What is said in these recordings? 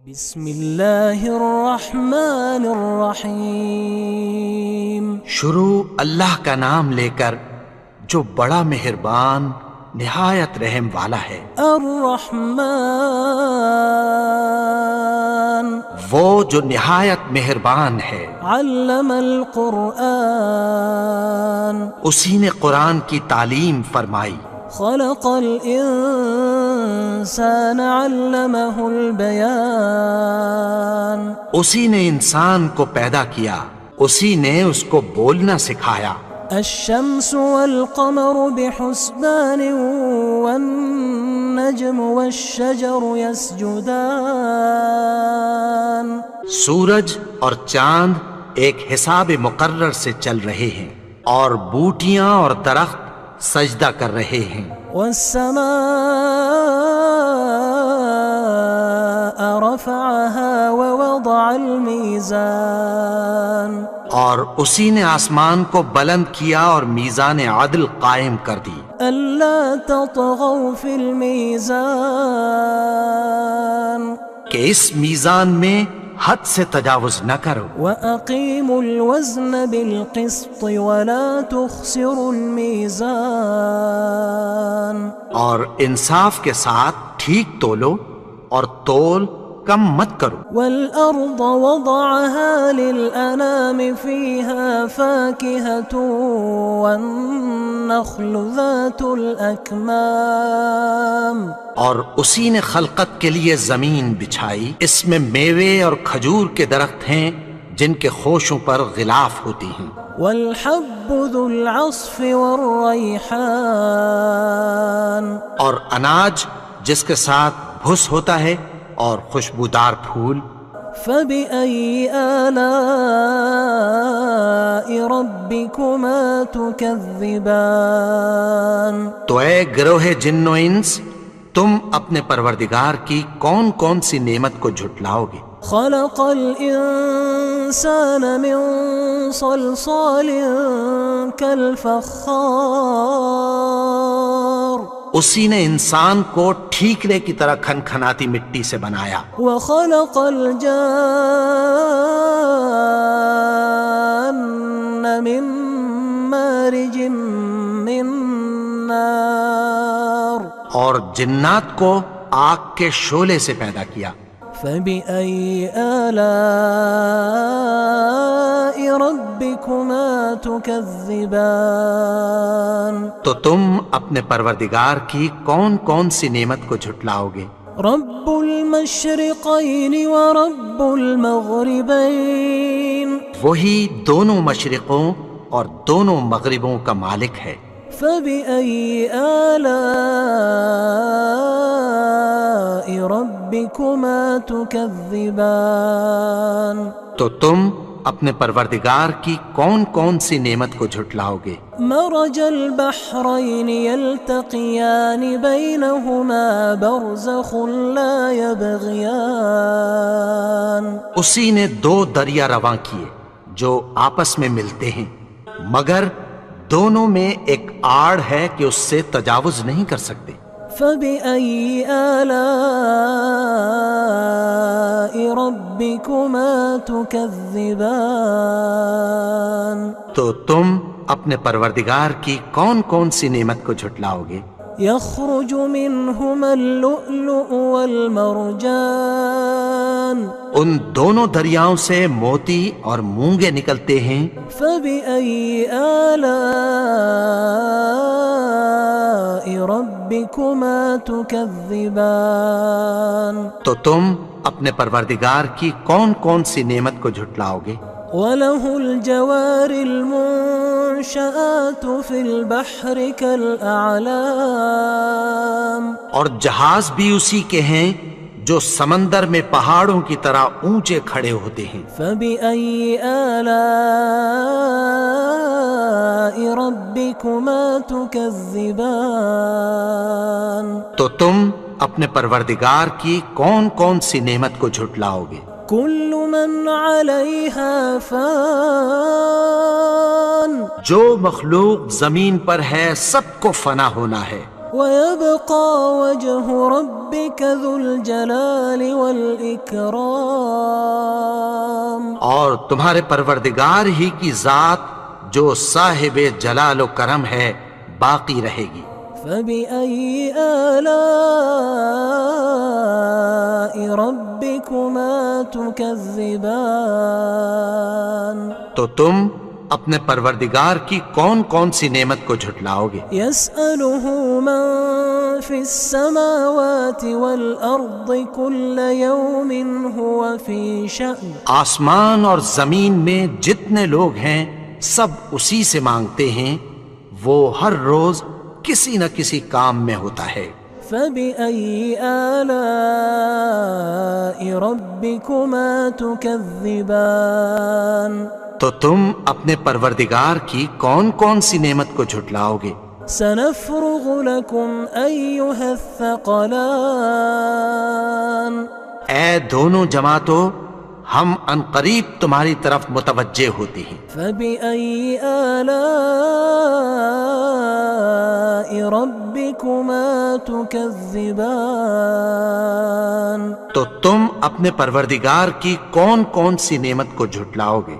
بسم اللہ الرحمن الرحیم۔ شروع اللہ کا نام لے کر جو بڑا مہربان نہایت رحم والا ہے۔ الرحمن وہ جو نہایت مہربان ہے۔ علم القرآن اسی نے قرآن کی تعلیم فرمائی۔ خلق الانسان علمہ البیان اسی نے انسان کو پیدا کیا، اسی نے اس کو بولنا سکھایا۔ الشمس والقمر بحسبان والنجم والشجر يسجدان سورج اور چاند ایک حساب مقرر سے چل رہے ہیں، اور بوٹیاں اور درخت سجدہ کر رہے ہیں۔ والسماء رفعها ووضع الميزان اور اسی نے آسمان کو بلند کیا اور میزان عدل قائم کر دی۔ ألا تطغوا في الميزان کہ اس میزان میں حد سے تجاوز نہ کرو۔ وأقيموا الوزن بالقسط ولا تخسروا الميزان اور انصاف کے ساتھ ٹھیک تولو اور تول کم مت کرو۔ والأرض وضعها للأنام فيها فاكهة والنخل ذات الأكمام اور اسی نے خلقت کے لیے زمین بچھائی، اس میں میوے اور کھجور کے درخت ہیں جن کے خوشوں پر غلاف ہوتی ہیں۔ والحب ذو العصف والریحان اور اناج جس کے ساتھ بھس ہوتا ہے اور خوشبودار پھول۔ فبأي آلاء ربكما تكذبان تو اے گروہ جن و انس، تم اپنے پروردگار کی کون کون سی نعمت کو جھٹلاؤ گے؟ خلق الإنسان من صلصال كالفخار اسی نے انسان کو ٹھیکرے کی طرح کھنکھناتی مٹی سے بنایا۔ وخلق الجان من مارج من نار اور جنات کو آگ کے شعلے سے پیدا کیا۔ فبأي آلاء ربكما تكذبان تو تم اپنے پروردگار کی کون کون سی نعمت کو جھٹلاؤ گے؟ رب المشرقين ورب المغربين وہی دونوں مشرقوں اور دونوں مغربوں کا مالک ہے۔ فبأي آلاء ربكما تكذبان تو تم اپنے پروردگار کی کون کون سی نعمت کو جھٹلاؤ گے؟ مرج البحرين يلتقيان بينهما برزخ لا يبغيان اسی نے دو دریا رواں کیے جو آپس میں ملتے ہیں، مگر دونوں میں ایک آڑ ہے کہ اس سے تجاوز نہیں کر سکتے۔ فبأي آلاء ربكما تكذبان تو تم اپنے پروردگار کی کون کون سی نعمت کو جھٹلاؤ گے؟ يخرج منهما اللؤلؤ والمرجان ان دونوں دریاؤں سے موتی اور مونگے نکلتے ہیں۔ فبأي آلاء ربكما تكذبان تو تم اپنے پروردگار کی کون کون سی نعمت کو جھٹلاؤ گے؟ وله الجوار المنشآت في البحر كالأعلام اور جہاز بھی اسی کے ہیں جو سمندر میں پہاڑوں کی طرح اونچے کھڑے ہوتے ہیں۔ فبأي آلاء ربكما تكذبان تو تم اپنے پروردگار کی کون کون سی نعمت کو جھٹلاؤ گے؟ كل من عليها فان جو مخلوق زمین پر ہے سب کو فنا ہونا ہے۔ ويبقى وجه ربك ذو الجلال والإكرام. اور تمہارے پروردگار ہی کی ذات جو صاحب جلال و کرم ہے باقی رہے گی. فبأي آلاء ربكما تكذبان. تو تم اپنے پروردگار کی کون کون سی نعمت کو جھٹلاؤ گے؟ يسأله من في السماوات والأرض كل يوم هو في شأن. آسمان اور زمین میں جتنے لوگ ہیں سب اسی سے مانگتے ہیں، وہ ہر روز کسی نہ کسی کام میں ہوتا ہے. فبأي آلاء ربكما تكذبان. تو تم اپنے پروردگار کی کون کون سی نعمت کو جھٹلاؤ گے؟ سنفرغ لكم أيها الثقلان. اے دونوں جماعتوں، ہم عنقریب تمہاری طرف متوجہ ہوتے ہیں. فبأي آلاء ربكما تكذبان. تو تم اپنے پروردگار کی کون کون سی نعمت کو جھٹلاؤ گے؟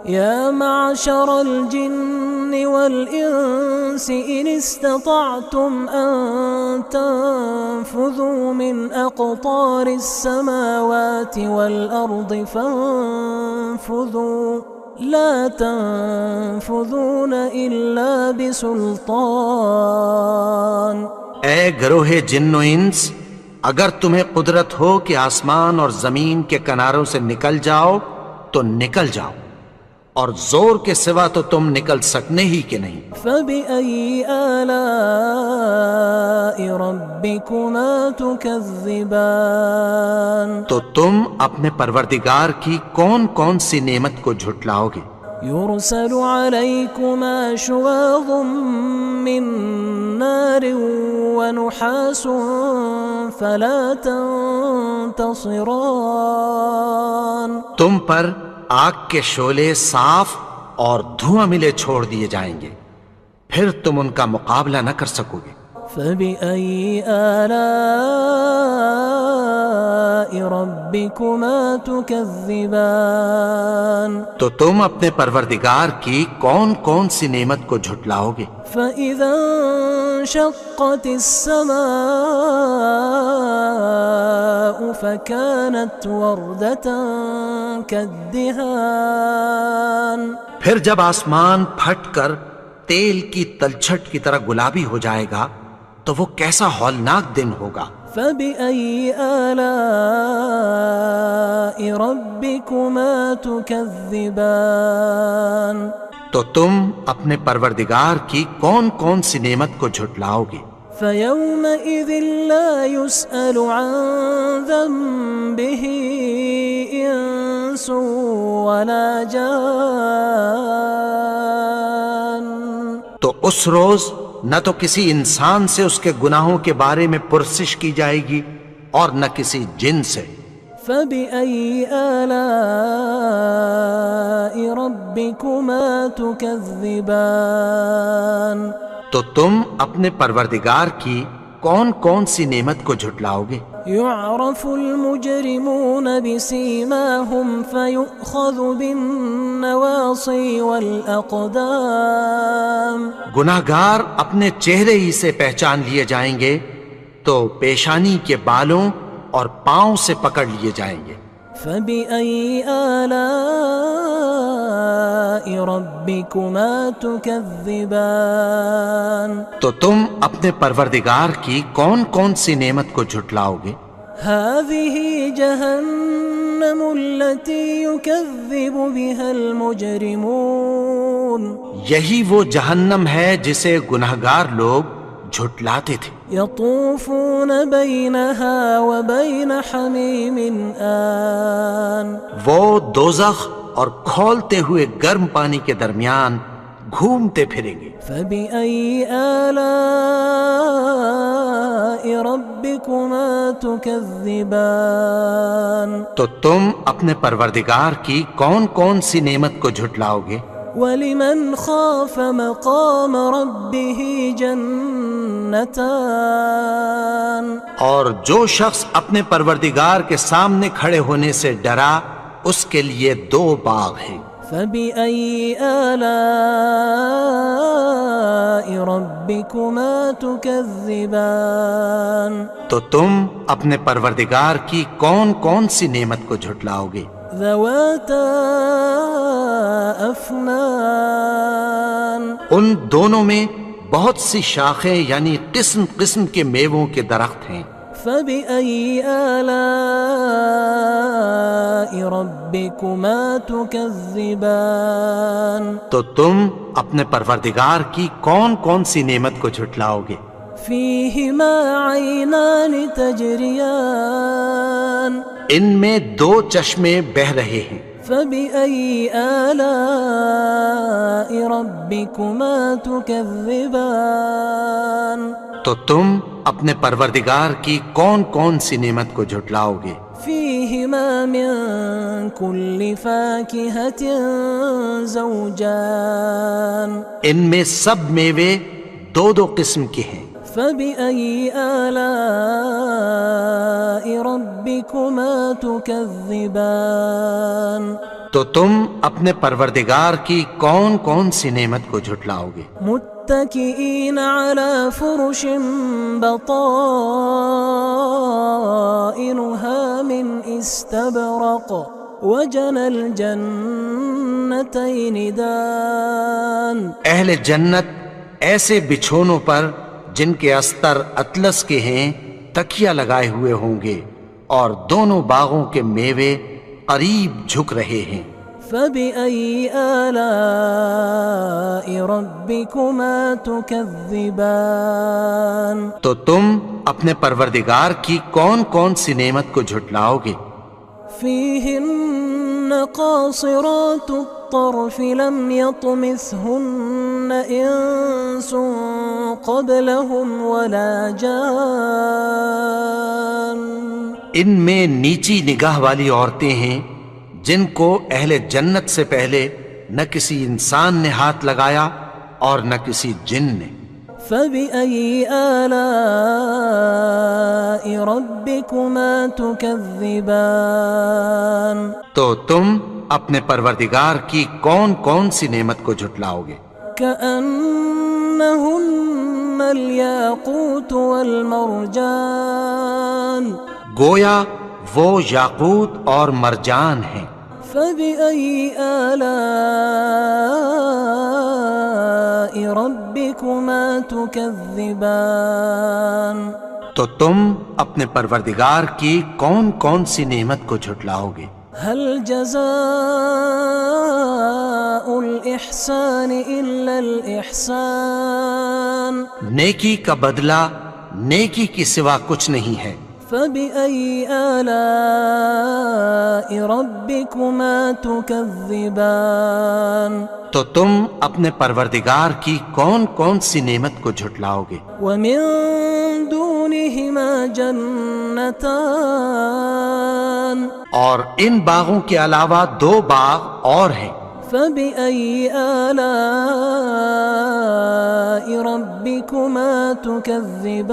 يا معشر الجن والإنس إن استطعتم أن تنفذوا من أقطار السماوات والأرض فانفذوا لا تنفذون إلا بسلطان. اے گروہ جن و انس، اگر تمہیں قدرت ہو کہ آسمان اور زمین کے کناروں سے نکل جاؤ تو نکل جاؤ، اور زور کے سوا تو تم نکل سکنے ہی کہ نہیں. فبأي آلاء ربكما تكذبان. تو تم اپنے پروردگار کی کون کون سی نعمت کو جھٹلاؤ گے؟ يرسل عليكما شواظ من نار ونحاس فلا تنتصران. تم پر آگ کے شعلے صاف اور دھواں ملے چھوڑ دیے جائیں گے، پھر تم ان کا مقابلہ نہ کر سکو گے. فبأي آلاء ربكما تكذبان. تو تم اپنے پروردگار کی کون کون سی نعمت کو جھٹلاؤ گے؟ فإذا انشقت السماء فكانت وردة كالدهان. پھر جب آسمان پھٹ کر تیل کی تلچھٹ کی طرح گلابی ہو جائے گا تو وہ کیسا ہولناک دن ہوگا. فبأي آلاء ربكما تكذبان. تو تم اپنے پروردگار کی کون کون سی نعمت کو جھٹلاؤ گے؟ فيومئذ لا يسأل عن ذنبه إنس ولا جان. تو اس روز نہ تو کسی انسان سے اس کے گناہوں کے بارے میں پرسش کی جائے گی اور نہ کسی جن سے. فبأي آلاء ربكما تكذبان. تو تم اپنے پروردگار کی کون کون سی نعمت کو جھٹلاؤ گے؟ يعرف المجرمون بسيماهم فيؤخذ بالنواصي والأقدام. گناہگار اپنے چہرے ہی سے پہچان لیے جائیں گے تو پیشانی کے بالوں اور پاؤں سے پکڑ لیے جائیں گے. فبأي آلاء ربكما تكذبان. تو تم اپنے پروردگار کی کون کون سی نعمت کو جھٹلاؤ گے؟ هذه جهنم التي يكذب بها المجرمون. یہی وہ جہنم ہے جسے گناہگار لوگ جھٹلاتے تھے. يطوفون بينها وبين حميم آن. وہ دوزخ اور کھولتے ہوئے گرم پانی کے درمیان گھومتے پھریں گے. فبأي آلاء ربكما تكذبان. تو تم اپنے پروردگار کی کون کون سی نعمت کو جھٹلاؤ گے؟ ولمن خاف مقام ربه جنتان اور جو شخص اپنے پروردگار کے سامنے کھڑے ہونے سے ڈرا اس کے لیے 2 باغ ہیں۔ فبأي آلاء ربكما تكذبان تو تم اپنے پروردگار کی کون کون سی نعمت کو جھٹلاؤ گے؟ ذواتا افنان ان دونوں میں بہت سی شاخیں یعنی قسم قسم کے میووں کے درخت ہیں۔ فبأي آلاء ربكما تكذبان تو تم اپنے پروردگار کی کون کون سی نعمت کو جھٹلاؤ گے؟ فيهما عينان تجريان ان میں 2 چشمے بہہ رہے ہیں۔ فبأي آلاء ربكما تكذبان تو تم اپنے پروردگار کی کون کون سی نعمت کو جھٹلاؤ گے؟ فيهما من كل فاكهة زوجان ان میں سب میوے 2 قسم کے ہیں۔ فبأي آلاء ربكما تكذبان تو تم اپنے پروردگار کی کون کون سی نعمت کو جھٹلاؤ گے؟ متكئين على فرش بطائنها من استبرق وجنى الجنتين دان اہل جنت ایسے بچھونوں پر جن کے استر اطلس کے ہیں تکیہ لگائے ہوئے ہوں گے اور دونوں باغوں کے میوے قریب جھک رہے ہیں۔ فبأي آلاء ربكما تكذبان تو تم اپنے پروردگار کی کون کون سی نعمت کو جھٹلاؤ گے؟ فيهن قاصرات الطرف لم يطمثهن إنس قبلهم ولا جان ان میں نیچی نگاہ والی عورتیں ہیں جن کو اہل جنت سے پہلے نہ کسی انسان نے ہاتھ لگایا اور نہ کسی جن نے۔ فبأي آلاء ربكما تكذبان تو تم اپنے پروردگار کی کون کون سی نعمت کو جھٹلاؤ گے؟ كأنهن الياقوت والمرجان گویا وہ یاقوت اور مرجان ہیں۔ فبأي آلاء ربكما تكذبان تو تم اپنے پروردگار کی کون کون سی نعمت کو جھٹلاؤ گے؟ هل جزاء الإحسان إلا الإحسان نیکی کا بدلہ نیکی کی سوا کچھ نہیں ہے۔ فبأي آلاء ربكما تكذبان تو تم اپنے پروردگار کی کون کون سی نعمت کو جھٹلاؤ گے؟ ومن دونهما جنتان اور ان باغوں کے علاوہ 2 باغ اور ہیں۔ فبأي آلاء ربكما تكذبان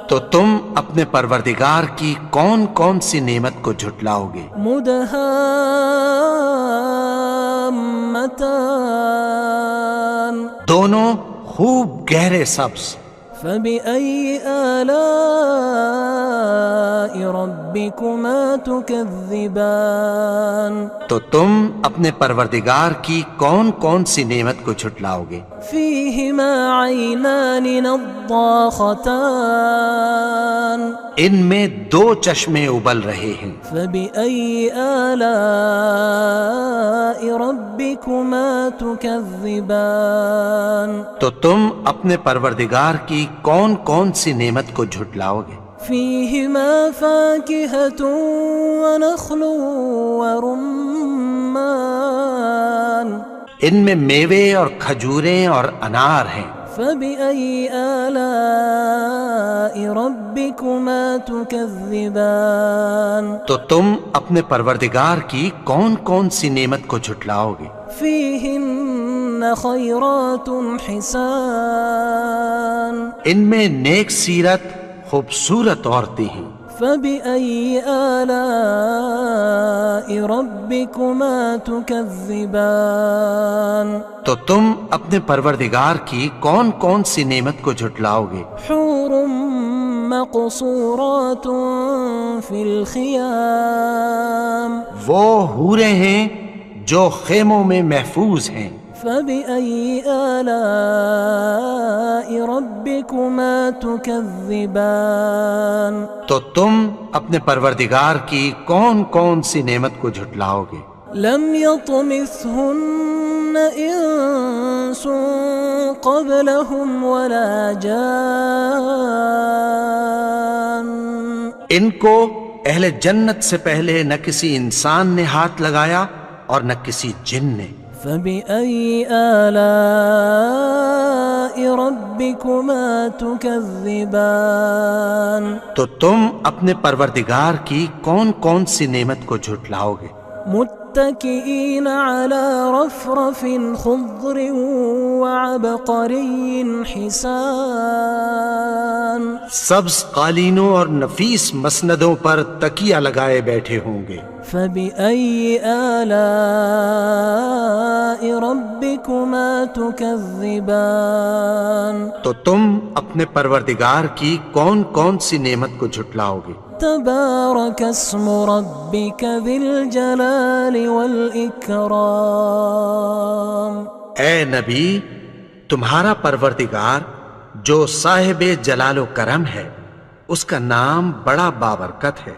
تو تم اپنے پروردگار کی کون کون سی نعمت کو جھٹلاؤ گے؟ مدهامتان دونوں خوب گہرے سبز۔ فبأي آلاء ربكما تكذبان تو تم اپنے پروردگار کی کون کون سی نعمت کو جھٹلاؤ گے؟ فيهما عينان نضاختان ان میں 2 چشمے ابل رہے ہیں۔ فبأي آلاء ربكما تكذبان تو تم اپنے پروردگار کی کون کون سی نعمت کو جھٹلاؤ گے؟ فيهما فاكهة ونخل ورمان ان میں میوے اور کھجوریں اور انار ہیں۔ فبأي آلاء ربكما تكذبان تو تم اپنے پروردگار کی کون کون سی نعمت کو جھٹلاؤ گے؟ فيهن خيرات حسان ان میں نیک سیرت خوبصورت عورتیں ہیں. فبأي آلاء ربكما تكذبان تو تم اپنے پروردگار کی کون کون سی نعمت کو جھٹلاؤ گے؟ حور مقصورات في الخيام وہ حوریں ہیں جو خیموں میں محفوظ ہیں. فبأي آلاء ربكما تكذبان تو تم اپنے پروردگار کی کون کون سی نعمت کو جھٹلاؤ گے؟ لم يطمثهن إنس قبلهم ولا جان ان کو اہل جنت سے پہلے نہ کسی انسان نے ہاتھ لگایا اور نہ کسی جن نے. فبأي آلاء ربكما تكذبان تو تم اپنے پروردگار کی کون کون سی نعمت کو جھٹلاؤ گے؟ متكئين على رفرف خضر وعبقري حسان سبز قالینوں اور نفیس مسندوں پر تکیہ لگائے بیٹھے ہوں گے. فبأي آلاء ربكما تكذبان تو تم اپنے پروردگار کی کون کون سی نعمت کو جھٹلاؤ گے؟ تبارك اسم ربك ذي الجلال والإكرام اے نبی، تمہارا پروردگار جو صاحب جلال و کرم ہے، اس کا نام بڑا بابرکت ہے.